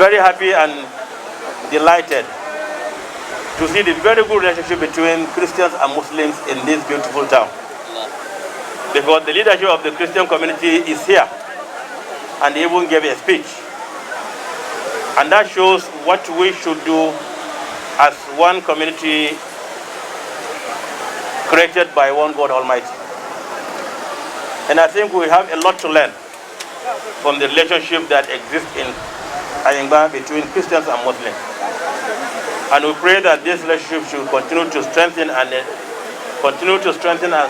very happy and delighted to see the very good relationship between Christians and Muslims in this beautiful town. Because the leadership of the Christian community is here, and they even gave a speech. And that shows what we should do as one community created by one God Almighty. And I think we have a lot to learn from the relationship that exists in Ayingba between Christians and Muslims. And we pray that this relationship should continue to strengthen and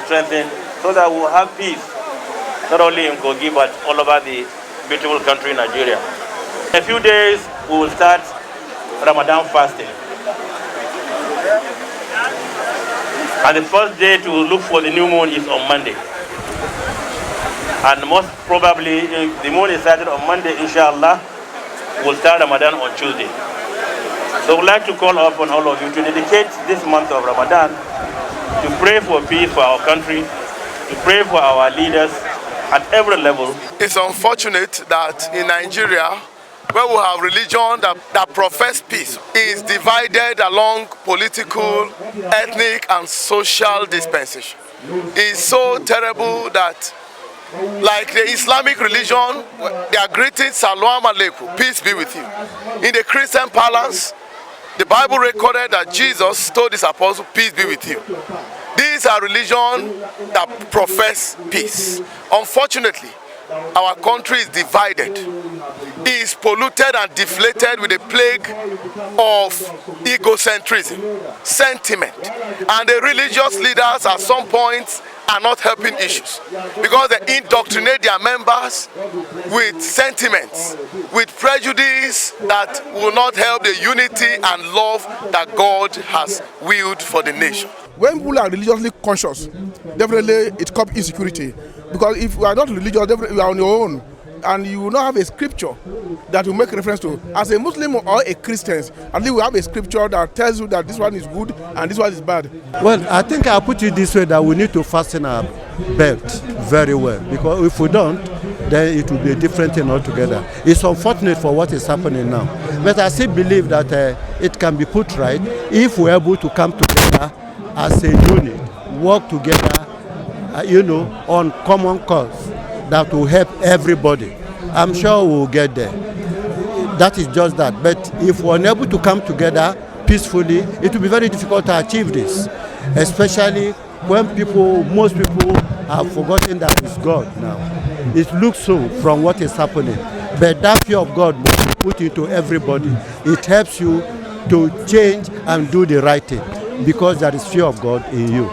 strengthen so that we'll have peace, not only in Kogi, but all over the beautiful country, Nigeria. In a few days, we will start Ramadan fasting. And the first day to look for the new moon is on Monday. And most probably, if the moon is started on Monday, inshallah, we'll start Ramadan on Tuesday. So we'd like to call upon all of you to dedicate this month of Ramadan to pray for peace for our country, to pray for our leaders at every level. It's unfortunate that in Nigeria, where we have religion that profess peace, is divided along political, ethnic, and social dispensation. It's so terrible that, like the Islamic religion, they are greeting Salam Alaikum, peace be with you. In the Christian parlance, the Bible recorded that Jesus told his apostles, peace be with you. These are religions that profess peace. Unfortunately, our country is divided. It is polluted and deflated with a plague of egocentrism, sentiment. And the religious leaders at some points are not helping issues because they indoctrinate their members with sentiments, with prejudice that will not help the unity and love that God has willed for the nation. When people are religiously conscious, definitely it comes insecurity. Because if you are not religious, definitely you are on your own, and you will not have a scripture that will make reference to. As a Muslim or a Christian, at least we have a scripture that tells you that this one is good and this one is bad. Well, I think I'll put it this way, that we need to fasten our belt very well, because if we don't, then it will be a different thing altogether. It's unfortunate for what is happening now, but I still believe that it can be put right if we're able to come together as a unit, work together, on common cause that will help everybody. I'm sure we'll get there. That is just that. But if we're unable to come together peacefully, it will be very difficult to achieve this, especially when most people have forgotten that it's God now. It looks so from what is happening. But that fear of God must be put into everybody. It helps you to change and do the right thing, because there is fear of God in you.